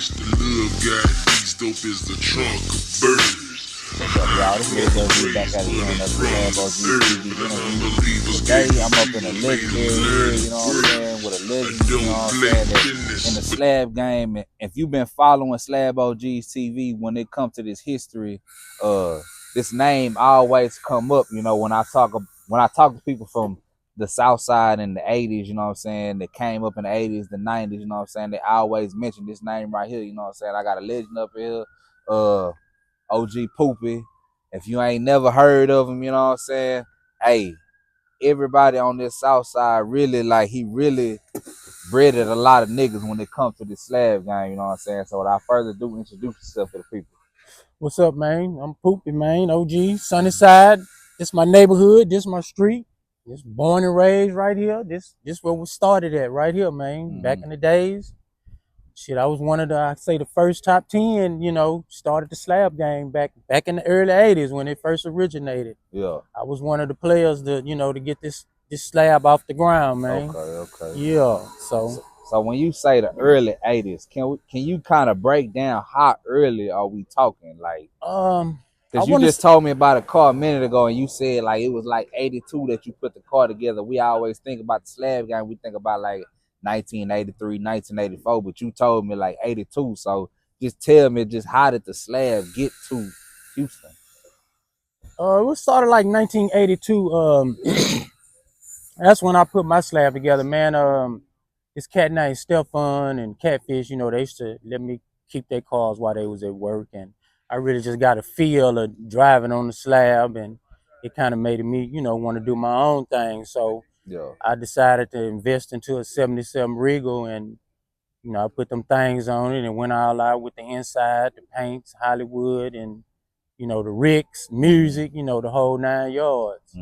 It's the little guy, he's dope as the trunk of birds. What's up, y'all? This is Lil back at it again. Another SlabOgsTv interview. Today, I'm up in a legendary here, you know what I'm saying, with a legend, you know what I'm saying, that in the slab game. And if you've been following SlabOgsTv, when it comes to this history, this name always come up, you know, when I talk to people from the Southside in the 80s, you know what I'm saying, that came up in the 80s, the 90s, you know what I'm saying, they always mention this name right here, you know what I'm saying. I got a legend up here, OG Poopie. If you ain't never heard of him, you know what I'm saying, hey, everybody on this south side really, like, he really breaded a lot of niggas when it comes to this slab game, you know what I'm saying. So without further ado, introduce yourself to the people. What's up, man? I'm Poopie, man. OG, Sunnyside. This my neighborhood. This my street. This born and raised right here. This where we started at right here, man. Back in the days. Shit, I was one of the first top 10, you know, started the slab game back in the early 80s when it first originated. Yeah. I was one of the players to, you know, to get this slab off the ground, man. Okay. Yeah. So when you say the early 80s, can you kind of break down how early are we talking? Like, because you just told me about a car a minute ago, and you said like it was like 82 that you put the car together. We always think about the slab game, we think about like 1983, 1984, but you told me like 82. So just tell me, just how did the slab get to Houston? It was started like 1982. That's when I put my slab together, man. This cat named Stefan and Catfish, you know, they used to let me keep their cars while they was at work, and I really just got a feel of driving on the slab, and it kind of made me, you know, want to do my own thing. So yeah, I decided to invest into a 77 Regal, and, you know, I put them things on it and went all out with the inside, the paints, Hollywood, and, you know, the Ricks, music, you know, the whole 9 yards.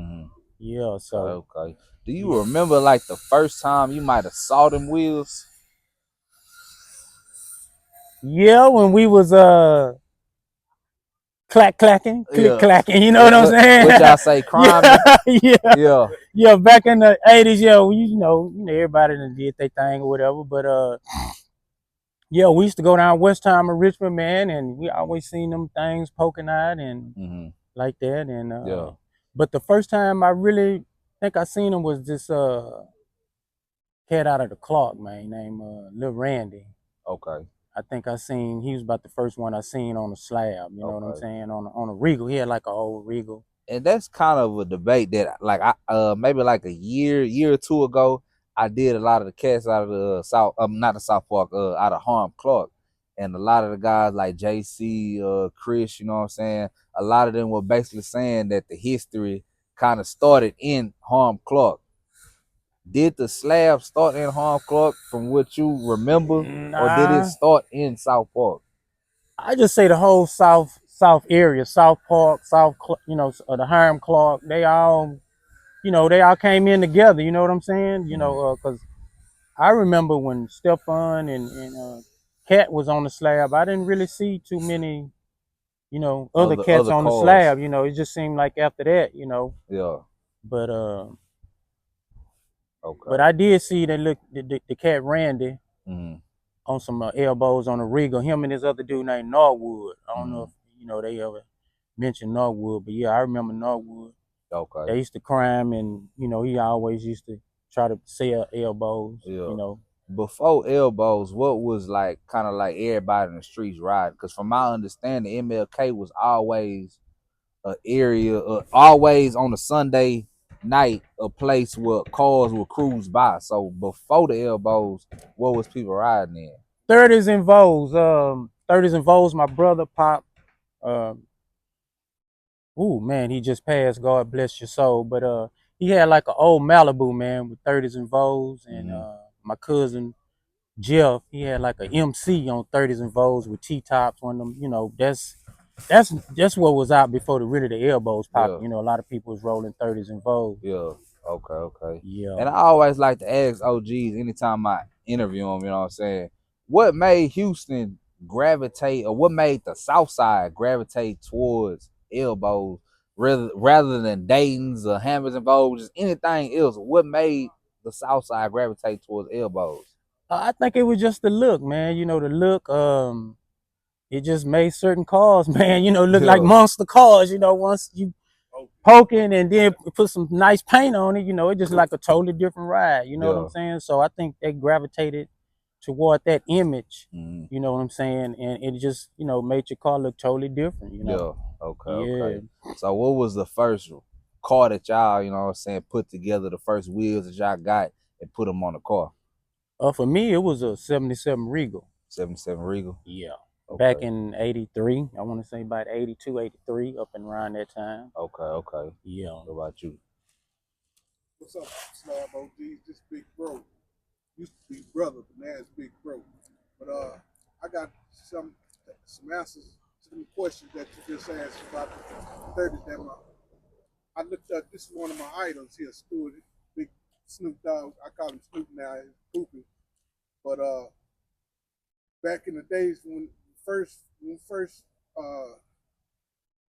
Yeah, so. Okay. Do you remember like the first time you might have saw them wheels? Yeah, when we was clacking, clacking, you know what I'm saying? What y'all say, crime? Yeah. Back in the 80s, yeah, you know, everybody did their thing or whatever. But yeah, we used to go down West Time and Richmond, man, and we always seen them things poking out and like that. And but the first time I really think I seen him was this cat out of the clock, man, named Lil Randy. Okay. I think he was about the first one I seen on a slab, you know what I'm saying, on a Regal. He had like an old Regal. And that's kind of a debate that, like, I maybe like a year or two ago, I did a lot of the cats out of the South, not the South Park, out of Harm Clark. And a lot of the guys like JC, Chris, you know what I'm saying, a lot of them were basically saying that the history kind of started in Harm Clark. Did the slab start in Harm Clark from what you remember, or did it start in South Park? I just say the whole South area, South Park, you know, the Harm Clark, they all, you know, they all came in together, you know what I'm saying? You know, because I remember when Stefan and Cat was on the slab, I didn't really see too many, you know, other cats on the slab, you know. It just seemed like after that, you know. Yeah. But but I did see that the cat Randy on some elbows on a Regal. Him and this other dude named Norwood. I don't know if, you know, they ever mentioned Norwood, but yeah, I remember Norwood. Okay. They used to crime, and, you know, he always used to try to sell elbows, you know. Before elbows, what was like kind of like everybody in the streets riding? Because from my understanding, MLK was always an area, always on a Sunday night, a place where cars would cruise by. So before the elbows, what was people riding in? 30s and Vows. 30s and Vows, my brother Pop. Ooh, man, he just passed. God bless your soul. But he had like an old Malibu, man, with 30s and Vows. And my cousin Jeff, he had like a MC on 30s and Vows with T-tops. One of them, you know, that's what was out before the elbows popped. You know, a lot of people was rolling 30s and Vows. Yeah. Okay. Yeah. And I always like to ask OGs anytime I interview them, you know what I'm saying, what made Houston gravitate, or what made the South Side gravitate towards elbows rather than Dayton's or Hammers and Vogues, just anything else? What made the South Side gravitate towards elbows? I think it was just the look, man. You know, the look. It just made certain cars, man. You know, look like monster cars. You know, once you poking and then put some nice paint on it, you know, it just like a totally different ride. You know what I'm saying? So I think they gravitated toward that image. You know what I'm saying? And it just, you know, made your car look totally different. You know? Yeah. Okay. So what was the first car that y'all, you know what I'm saying, put together? The first wheels that y'all got and put them on the car? For me, it was a 77 Regal. 77 Regal? Yeah. Back in 83, I want to say about 82, 83, up and around that time. Okay. Yeah. What about you? What's up, SlabOgsTv? This Big Bro. Used to be brother, but now it's Big Bro. But I got some answers to the questions that you just asked about the 30 that I looked up. This is one of my idols here, Stewart, Big Snoop Dogg. I call him Snoop now, he's Poopie. But back in the days when we first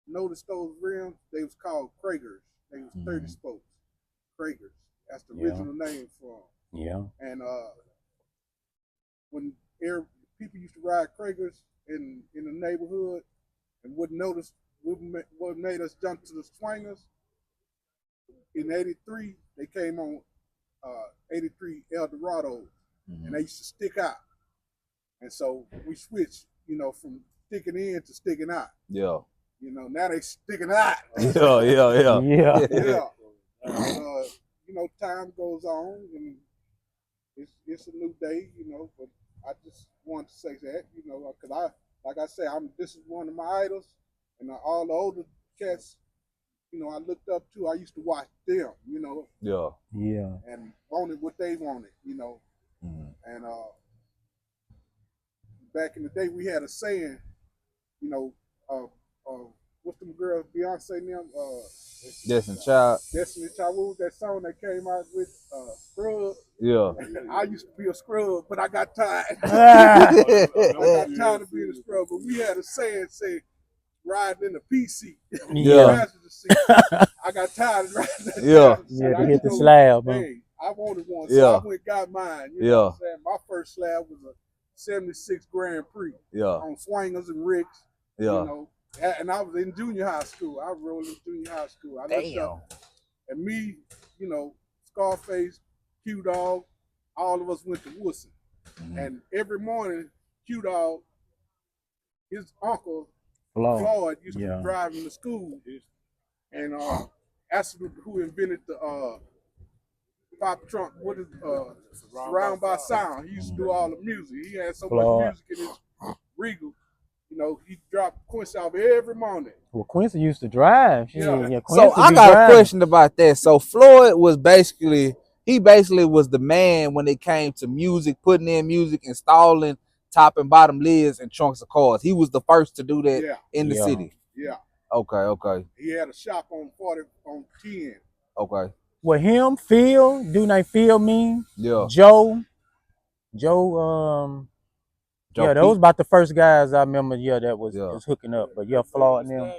noticed those rims, they was called Kragers. They was 30 spokes. Kragers. That's the original name for them. Yeah. And when people used to ride Kragers in the neighborhood and wouldn't notice what made us jump to the Swangers, in 83, they came on 83 Eldorados, and they used to stick out. And so we switched, you know, from sticking in to sticking out. Yeah. You know, now they sticking out. Yeah. And, you know, time goes on, and it's a new day, you know. But I just wanted to say that, you know, because like I say, this is one of my idols, and all the older cats, you know, I looked up to. I used to watch them, you know. Yeah. And wanted what they wanted, you know. And back in the day, we had a saying, you know, what's them girls, Beyonce and them? Destiny Child. Destiny Child. What was that song that came out with Scrub? Yeah. I used to be a scrub, but I got tired. I got tired of being a scrub. But we had a saying, say, riding in the P seat. Yeah. I got tired of riding that. Yeah, to hit the slab. Hey, I wanted one, so I went and got mine. You know what I'm saying? My first slab was a 76 Grand Prix on Swangers and Ricks. You know, and I was in junior high school. I rolled in junior high school. I looked up, and me, you know, Scarface, Q Dog, all of us went to Woodson. And every morning, Q Dog, his uncle, Floyd, used to be driving to school. And that's who invented the pop trunk, what is Surround by Sound. He used to do all the music. He had so much music in his Regal. You know, he dropped Quincy off every morning. Well, Quincy used to drive. Yeah. So I got a question about that. So Floyd was basically was the man when it came to music, putting in music, installing top and bottom lids and trunks of cars. He was the first to do that in the city. Yeah. Okay. He had a shop on 10. Okay. Well, him, Phil, do they Phil mean? Yeah. Joe, Joe those about the first guys I remember, that was hooking up. But Floyd and them.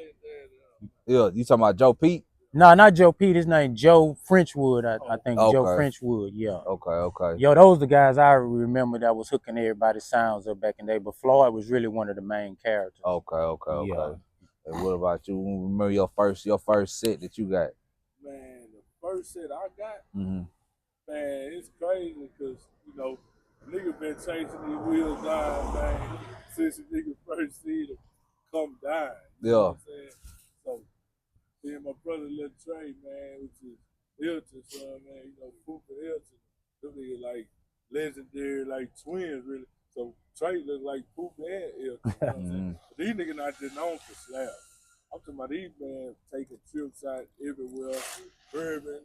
Yeah, you talking about Joe Pete? No, not Joe Pete. His name Joe Frenchwood. I think Joe Frenchwood. Yeah. Okay. Those the guys I remember that was hooking everybody's sounds up back in the day. But Floyd was really one of the main characters. Okay. Yeah. And what about you? Remember your first set that you got? Man, the first set I got, man, it's crazy because, you know, nigga been chasing these wheels down, man, since the nigga first see them come down. You know what I'm saying? So, then my brother Lil Trey, man, which is Hilton, son, man, you know, Poopie and Hilton, them niggas like legendary, like twins, really. So, Trey look like Poopie and Hilton, you know what I'm saying? But these niggas not just known for Slab. I'm talking about these man taking trips out everywhere, Bourbon.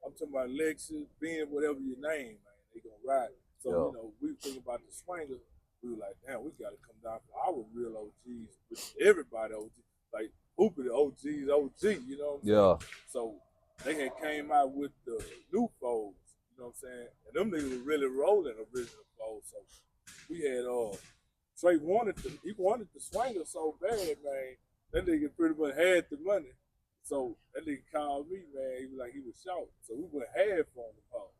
I'm talking about Lexus, Ben, whatever your name, man, they gonna ride. So, you know, we were thinking about the Swangers. We were like, damn, we gotta come down for our real OGs, with everybody OG. Like, Poopie, the OG, you know what I'm saying? So, they had came out with the new folds, you know what I'm saying? And them niggas were really rolling original folds. So, we had, Trey wanted the Swangers so bad, man. That nigga pretty much had the money. So that nigga called me, man. He was like, he was short. So we went half on the pole.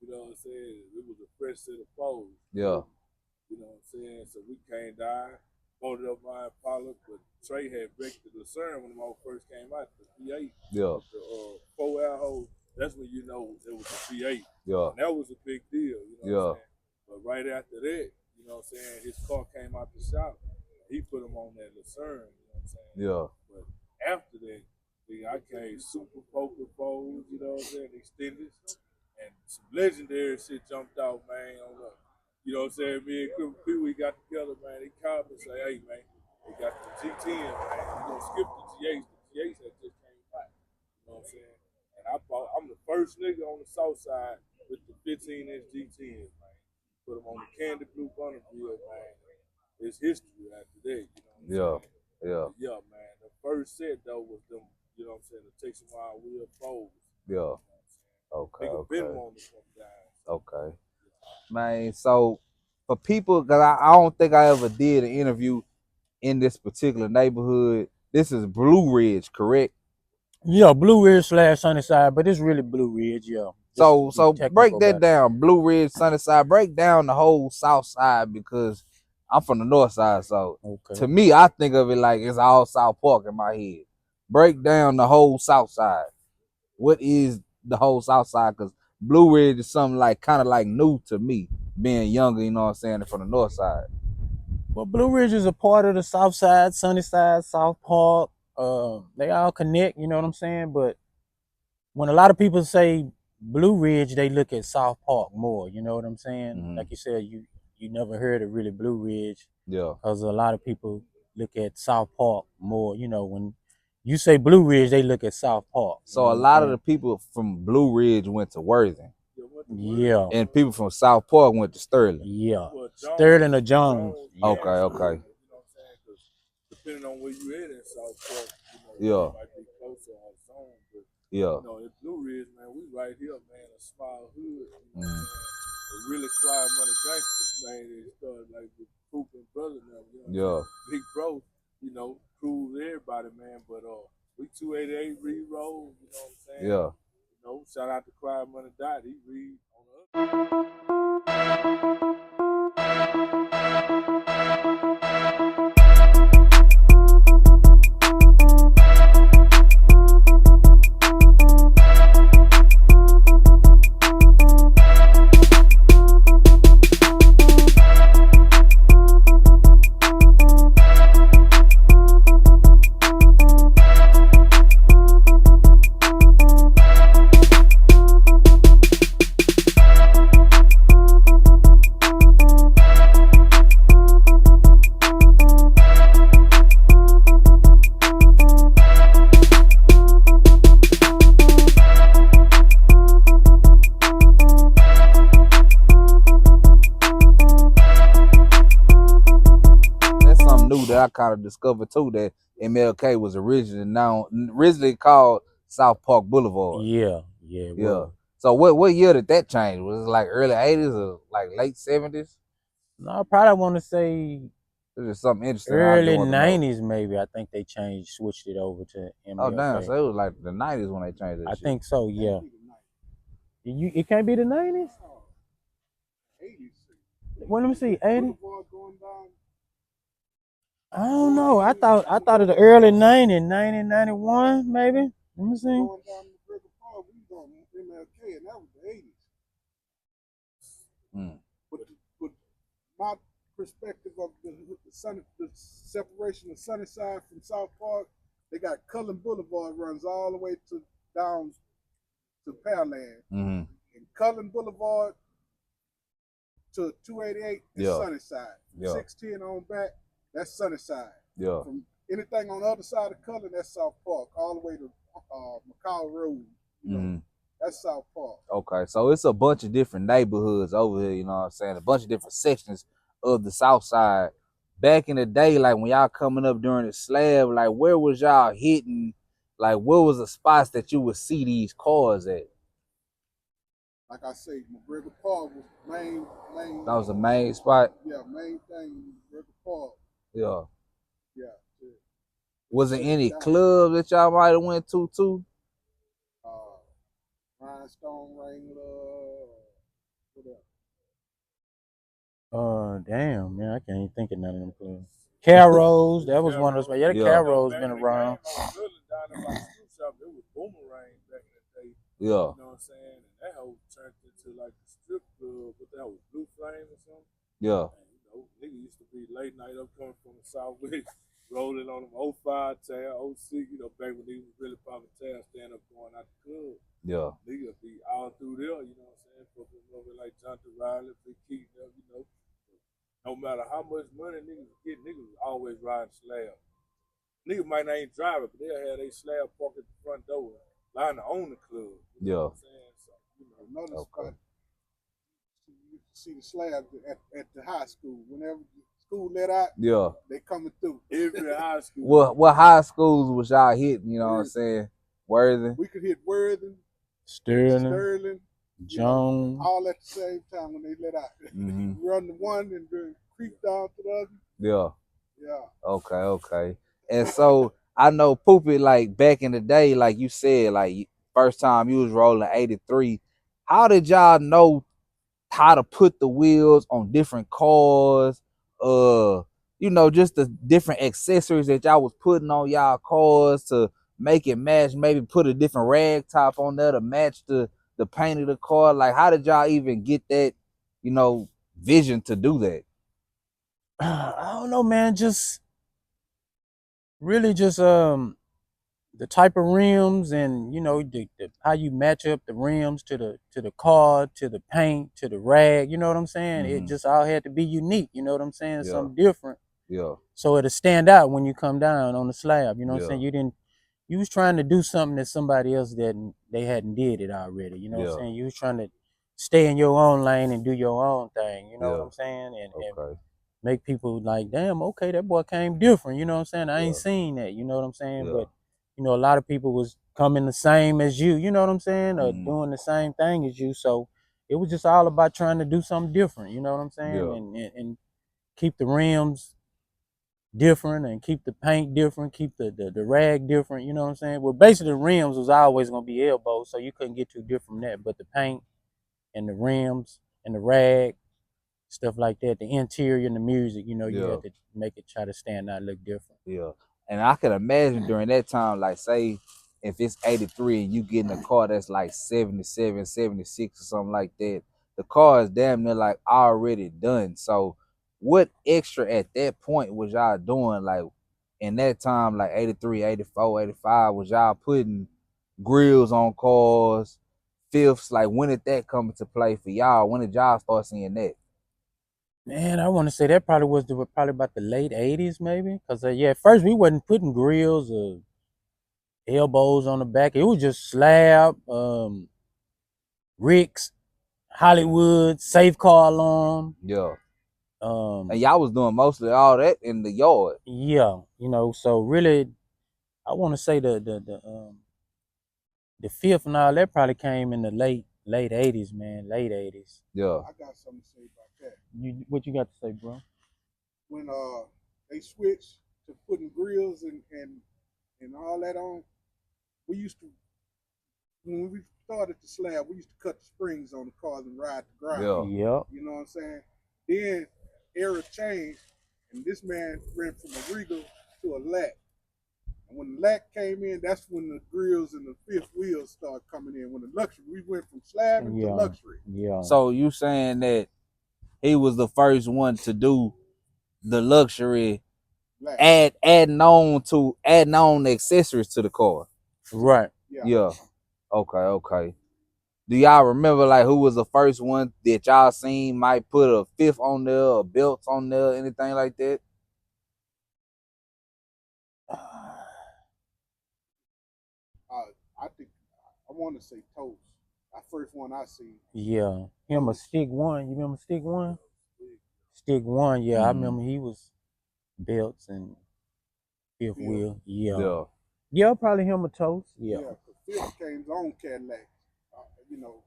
You know what I'm saying? It was a fresh set of foes. Yeah. You know what I'm saying? So we came down, loaded up my Impala, but Trey had wrecked the Lucerne when the mother first came out, the V8. Yeah. The 4-hour hole, that's when you know it was a V8. Yeah. And that was a big deal, you know Yeah. what I'm saying? But right after that, you know what I'm saying, his car came out the shop. He put him on that Lucerne, you know what I'm saying? Yeah. But after that, I came super poker foes, you know what I'm saying, extended. And some legendary shit jumped out, man. You know what I'm saying? Me and Poopie, we got together, man. They called me and say, hey, man, they got the G10, man. We're going to skip the G8s. The G8s that just came back. You know what I'm saying? And I'm the first nigga on the Southside with the 15-inch G10s, man. Put them on the candy blue Bonneville, man. It's history after that, you know what I'm saying? Yeah. Yeah, man. The first set, though, was them, you know what I'm saying, the Texas Wild Wheel Foes. Yeah. Okay. Nigga been on this one down. Okay. Man, so for people, because I don't think I ever did an interview in this particular neighborhood. This is Blue Ridge, correct? Yeah, Blue Ridge / Sunnyside, but it's really Blue Ridge, yeah. So break that down. Blue Ridge, Sunnyside. Break down the whole South Side, because I'm from the North Side. So to me, I think of it like it's all South Park in my head. Break down the whole South Side. What is the whole South Side? Because Blue Ridge is something like kind of like new to me, being younger, you know what I'm saying, from the North Side. Well, Blue Ridge is a part of the South Side, Sunnyside, South Park. They all connect, you know what I'm saying? But when a lot of people say Blue Ridge, they look at South Park more, you know what I'm saying? Mm-hmm. Like you said, you never heard of really Blue Ridge. Yeah. Because a lot of people look at South Park more, you know, when you say Blue Ridge, they look at South Park. So a lot of the people from Blue Ridge went to Worthing. Yeah. And people from South Park went to Sterling. Yeah. Sterling or Jones. Yeah. Okay. You know what I'm saying? Because depending on where you at in South Park, you know, it might be closer or zone. But, you know, in Blue Ridge, man, we right here, man, a small hood. You know what I'm saying? A really quiet money gangsters, man. They started like with Poopie and brother now, you know. Big bro, you know, proves everybody, man. But we 288 re-roll, you know what I'm saying? Yeah. You know, shout out to Quiet Money Dot. He read on the I kind of discovered too that MLK was originally called South Park Boulevard. Yeah. So what year did that change? Was it like early 80s or like late 70s? No, I probably want to say there's something interesting. Early 90s, maybe. I think they switched it over to MLK. Oh damn! So it was like the 90s when they changed it. I think so. Yeah. It can't be the 90s. 80s. Well, let me see. 80. I don't know. I thought it was the early 90s, 90, 91, maybe. Let me see. Going down the River Park, we was on MLK, and that was the 80s. But my perspective of the separation of Sunnyside from South Park, they got Cullen Boulevard runs all the way down to Pearland. Mm-hmm. And Cullen Boulevard to 288 is Sunnyside. 610 on back, that's Sunnyside. Yeah. From anything on the other side of Cullen, that's South Park, all the way to McCall Road. You know, that's South Park. Okay, so it's a bunch of different neighborhoods over here, you know what I'm saying? A bunch of different sections of the South Side. Back in the day, like when y'all coming up during the Slab, like where was y'all hitting? Like where was the spots that you would see these cars at? Like I say, McGregor Park was main. That was the main spot? Yeah, main thing, McGregor Park. Yeah. Yeah. Was there any clubs that y'all might have went to too? Rhinestone Wrangler, Damn, man, I can't even think of none of them clubs. Carol's, that was one of those. Yeah, the Carol's been around. Down there by the school shop, it was Boomerang back in the day. Yeah. You know what I'm saying? And that whole turned into like a strip club, but that was Blue Flame or something. Yeah. And, you know, niggas used to be late night up coming from the Southwest, rolling on them 05 tail, 06, you know, back when they was really popping tail, stand up going out the club. Yeah. Niggas be all through there, you know what I'm saying? Fucking over like Jonathan Riley, Big Keaton, you know. No matter how much money niggas get, niggas always riding Slab. Niggas might not even drive it, but they'll have their Slab parked at the front door, line to own the club. You know what I'm saying? So, you know, another spot. You see the Slabs at the high school. Whenever the school let out, they coming through. Every high school. What high schools was y'all hitting? You know what I'm saying? Worthing. We could hit Worthing, Sterling, Jones, all at the same time when they let out. Run the one and then creep down to the other. Yeah. Okay. And so I know Poopie, like back in the day, like you said, like first time you was rolling 83. How did y'all know how to put the wheels on different cars? You know, just the different accessories that y'all was putting on y'all cars to make it match. Maybe put a different rag top on there to match the paint of the car. Like, how did y'all even get that, you know, vision to do that? I don't know, man. Just really just the type of rims and, you know, the how you match up the rims to the car, to the paint, to the rag. You know what I'm saying? It just all had to be unique. You know what I'm saying? Something different. Yeah. So it'll stand out when you come down on the slab. You know what I'm saying? You was trying to do something that somebody else they hadn't did it already. You know what I'm saying? You was trying to stay in your own lane and do your own thing. You know what I'm saying? And make people like, damn, okay, that boy came different. You know what I'm saying? I ain't seen that. You know what I'm saying? But you know, a lot of people was coming the same as you. You know what I'm saying? Or doing the same thing as you. So it was just all about trying to do something different. You know what I'm saying? And keep the rims different and keep the paint different, keep the rag different, you know what I'm saying? Well, basically the rims was always gonna be elbows, so you couldn't get too different from that. But the paint and the rims and the rag, stuff like that, the interior and the music, you know, you had to make it try to stand out, look different. Yeah. And I can imagine during that time, like say if it's 83 and you get in a car that's like 77, 76 or something like that, the car is damn near like already done. So what extra at that point was y'all doing? Like in that time, like 83, 84, 85, was y'all putting grills on cars, fifths? Like when did that come into play for y'all? When did y'all start seeing that? Man, I want to say that probably was probably about the late 80s maybe. Because, at first we wasn't putting grills or elbows on the back. It was just slab, Ricks, Hollywood, safe car alarm. Yeah. And y'all was doing mostly all that in the yard. Yeah, you know, so really, I want to say the fifth and all that probably came in the late 80s, man, late 80s. Yeah. I got something to say about that. What you got to say, bro? When they switched to putting grills and all that on, we used to, when we started the slab, we used to cut the springs on the cars and ride the ground. Yeah. You know what I'm saying? Then era changed, and this man went from a Regal to a Lac. And when the Lac came in, that's when the grills and the fifth wheels started coming in. When the luxury, we went from slabbing to luxury. Yeah. So you saying that he was the first one to do the luxury, adding on accessories to the car. Right. Yeah. Okay. Do y'all remember like who was the first one that y'all seen might put a fifth on there or belts on there, anything like that? I think I want to say Toast. That first one I seen. Yeah. Him a Stick One. You remember Stick One? Stick One. Yeah, I remember he was belts and fifth wheel. Yeah, probably him a Toast. Yeah. Fifth came on Cadillac. You know,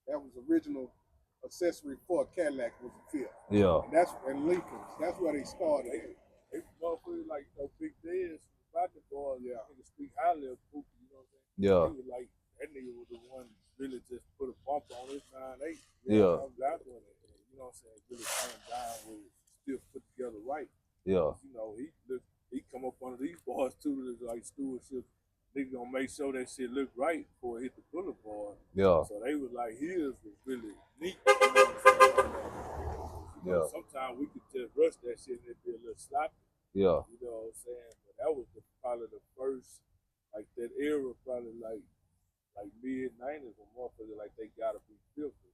that was original accessory for a Cadillac was a fifth. Yeah. And that's and Lincolns. That's where they started. They motherfuckers like, you know, Big Dez, about the boy, nigga speak highly of Poopie, you know what I'm saying? Yeah. He was like, that nigga was the one really just put a bump on his 9.8. You know what I'm what I'm saying, really came down with still put together right. Yeah. You know, he come up under these bars too, like stewardship. Nigga gonna make sure that shit look right before it hit the boulevard. Yeah. So they was like, his was really neat. You know what I'm saying? You know, sometimes we could just rush that shit and it be a little sloppy. Yeah. You know what I'm saying? But that was probably the first, like that era, probably like mid-90s when motherfuckers like they gotta be filthy.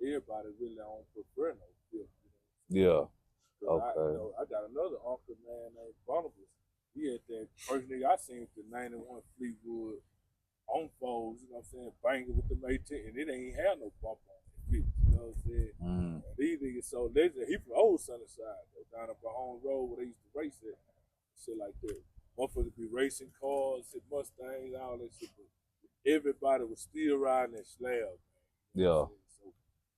Everybody really don't prefer no filthy. You know? Yeah. Okay. I got another uncle, man, named Barnabas. He had that first nigga I seen with the 91 Fleetwood on foes, you know what I'm saying, banging with the A10, and it ain't had no bump on it, you know what I'm saying? And these niggas so legendary. He from old Sunnyside, down up our own road where they used to race at, shit like that. Motherfuckers be racing cars, shit, Mustangs, all that shit, but everybody was still riding that slab, man. You know so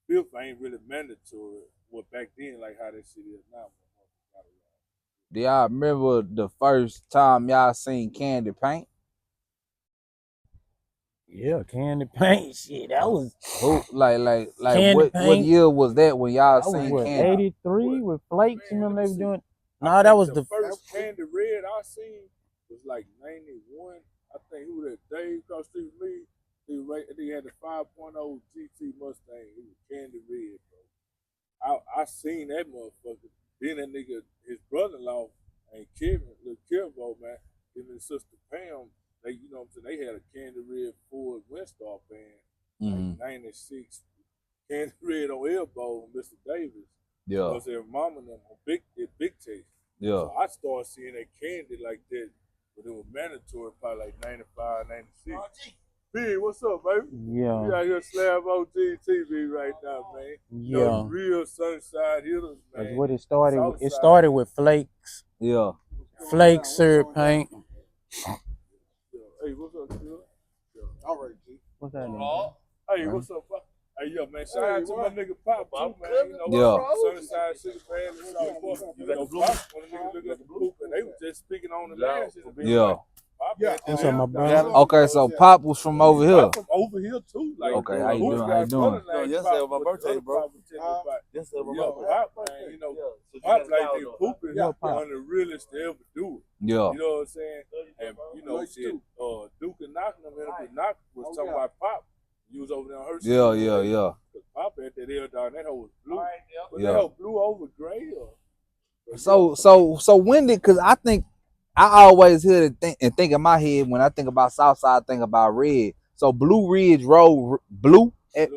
filth ain't really mandatory, well, back then, like how that shit is now. Do y'all remember the first time y'all seen candy paint? Yeah, candy paint. Shit, that was like candy what year was that when y'all that was seen what, candy? 83 with flakes, Man, you remember they let me were see. doing? I No, that was the the first candy red I seen was like 91. I think who that Dave across the street with me. He had the 5.0 GT Mustang. It was candy red, bro. I seen that motherfucker. Then that nigga, his brother-in-law, and Kevin, little Kevin, man, him and his sister Pam, they, you know what I'm saying, they had a candy red Ford Windstar band, like 96, candy red on elbow, Mr. Davis. Yeah. You know what I'm saying, mama and them on big taste. Yeah. So I started seeing that candy like that, but it was mandatory probably like 95, 96. B, what's up, baby? Yeah. We out here SlabOgsTv right now, man. Yeah. You know, real Sunnyside hitters, man. That's what it started with. It Southside. started with flakes. Yeah. Flakes, syrup paint. Hey, what's up, Phil? All right, G. What's that name? Hey, what's up, Pop? Hey, yo, man, shout out to my nigga Pop, too, man. You know, Sunnyside City, man. You know, Pop, when a nigga look at the Poopie, and they was just speaking on the last shit. Yeah. What's up, my brother? Okay, so Pop was from over here. From over here too. Like, okay, how you doing? How you doing? Yesterday was my birthday, bro. Yesterday was my birthday. Pop, man, you know, Pop like they Poopie one of the realest to ever do it. Yeah. You know what I'm saying? And you know, shit, Duke and Knock them in Knock was talking about Pop. You was over there on her side. Yeah. Pop had that L dog, that hoe was blue. But that hoe blue over gray or So when did, cause I think I always hear think in my head when I think about Southside, I think about red. So Blue Ridge Road blue at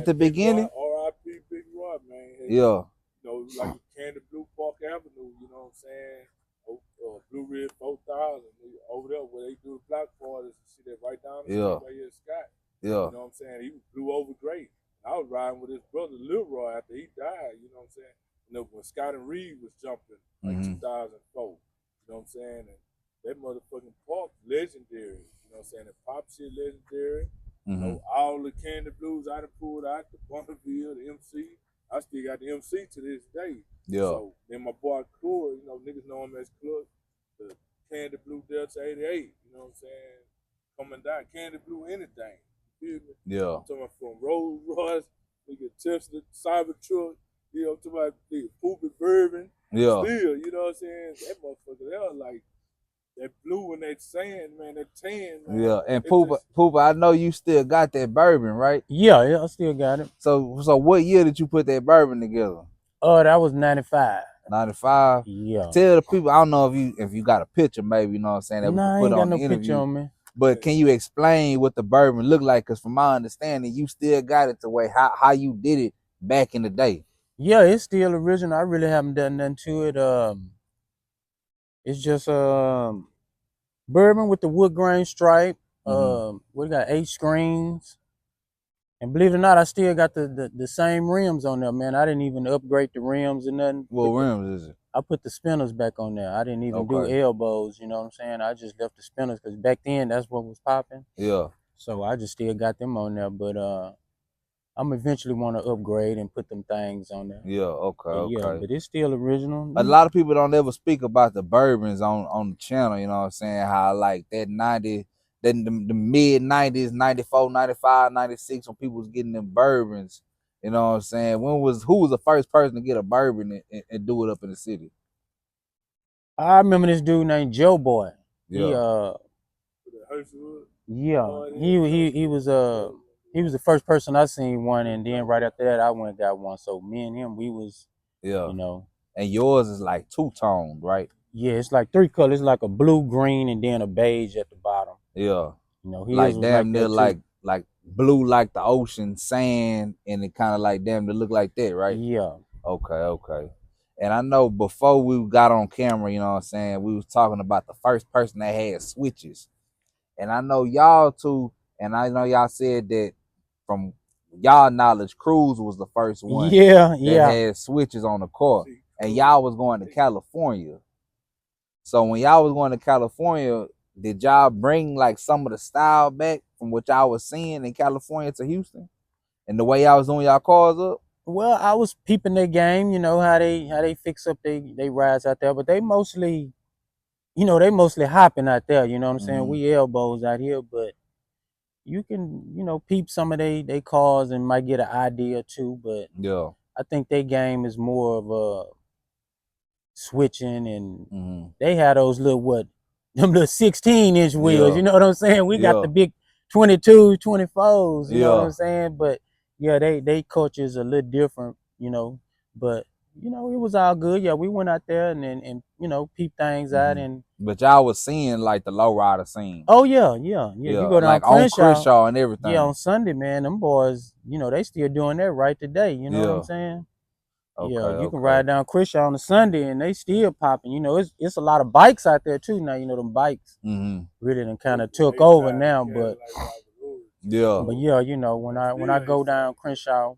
the beginning. R.I.P. Big Rod, man. Yeah. You know, like Candy Blue Park Avenue, you know what I'm saying? Blue Ridge 4000 over there where they do the block parties and shit that right down the street right here at Scott. Yeah. You know what I'm saying? He was blue over gray. I was riding with his brother Leroy after he died, you know what I'm saying? You know, when Scott and Reed was jumping like 2004. You know what I'm saying? And that motherfucking park legendary. You know what I'm saying? The pop shit legendary. You know, all the Candy Blues I done pulled out, the Bonneville, the MC. I still got the MC to this day. Yeah. So then my boy Clur, you know, niggas know him as Clur, the Candy Blue Delta 88. You know what I'm saying? Coming down, Candy Blue anything. You feel me? Yeah. I'm talking about from Rolls Royce, nigga Tesla, Cybertruck, you know, I'm talking about the Poopie Bourbon. Yeah. Still, you know what I'm saying? That motherfucker, they are like that blue and that sand, man, that tan, man. Yeah, and Poopie, I know you still got that bourbon, right? Yeah, I still got it. So what year did you put that bourbon together? That was 95. 95? Yeah. Tell the people, I don't know if you got a picture, maybe, you know what I'm saying, that we can put on the interview. Picture on me. But can you explain what the bourbon looked like? Because from my understanding, you still got it the way how you did it back in the day. Yeah, it's still original. I really haven't done nothing to it. It's just bourbon with the wood grain stripe. We got 8 screens. And believe it or not, I still got the same rims on there, man. I didn't even upgrade the rims or nothing. What rims is it? I put the spinners back on there. I didn't even do elbows, you know what I'm saying? I just left the spinners because back then that's what was popping. Yeah. So I just still got them on there, but I'm eventually want to upgrade and put them things on there. Yeah, okay. Yeah, but it's still original. A lot of people don't ever speak about the bourbons on the channel, you know what I'm saying? How like that 90, then the mid 90s, 94, 95, 96, when people was getting them bourbons, You know what I'm saying? Who was the first person to get a bourbon and do it up in the city? I remember this dude named Joe Boy. Yeah. He was the first person I seen one, and then right after that I went and got one. So me and him, we was you know. And yours is like two-toned, right? Yeah, it's like 3 colors, like a blue, green, and then a beige at the bottom. Yeah. You know, his like was damn near like blue like the ocean, sand, and it kind of like damn near look like that, right? Yeah. Okay. And I know before we got on camera, you know what I'm saying, we was talking about the first person that had switches. And I know y'all too, and I know y'all said that from y'all knowledge, Cruz was the first one that had switches on the car. And y'all was going to California. So when y'all was going to California, did y'all bring like some of the style back from what y'all was seeing in California to Houston? And the way y'all was doing y'all cars up? Well, I was peeping their game, you know, how they fix up they rides out there, but they mostly hopping out there, you know what I'm saying? We elbows out here, but you can, you know, peep some of they cars and might get an idea or two, but I think their game is more of a switching, and they had those them little 16-inch wheels, you know what I'm saying? We got the big 22, 24s, you know what I'm saying? But yeah, they culture's a little different, you know, but you know, it was all good. Yeah, we went out there and you know, peep things out. And but y'all was seeing like the low rider scene. Oh yeah. You go down like Crenshaw and everything. Yeah, on Sunday, man, them boys, you know, they still doing that right today, you know what I'm saying? You can ride down Crenshaw on a Sunday and they still popping. You know, it's a lot of bikes out there too now. You know, them bikes really done kind of took over now. But yeah, you know, when I go down Crenshaw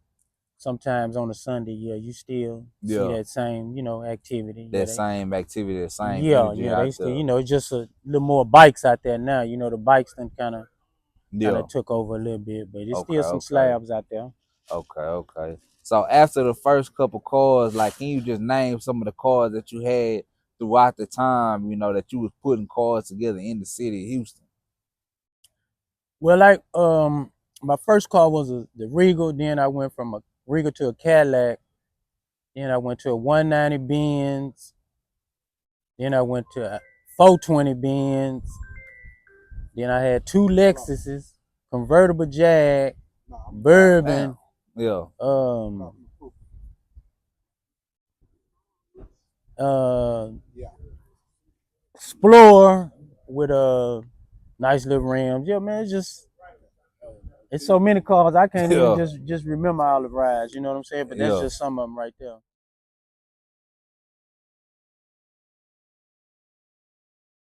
sometimes on a Sunday, you still see that same, you know, activity. Same activity, the same energy they still, you know, just a little more bikes out there now. You know, the bikes then kind of took over a little bit, but it's still some slabs out there. Okay. So after the first couple cars, like, can you just name some of the cars that you had throughout the time, you know, that you was putting cars together in the city of Houston? Well, like my first car was the Regal. Then I went from a Regal to a Cadillac. Then I went to a 190 Benz. Then I went to a 420 Benz. Then I had 2 Lexuses, convertible Jag, Bourbon. Explorer with a nice little rims. Yeah, man, it's so many cars I can't even just remember all the rides. You know what I'm saying? But that's just some of them right there.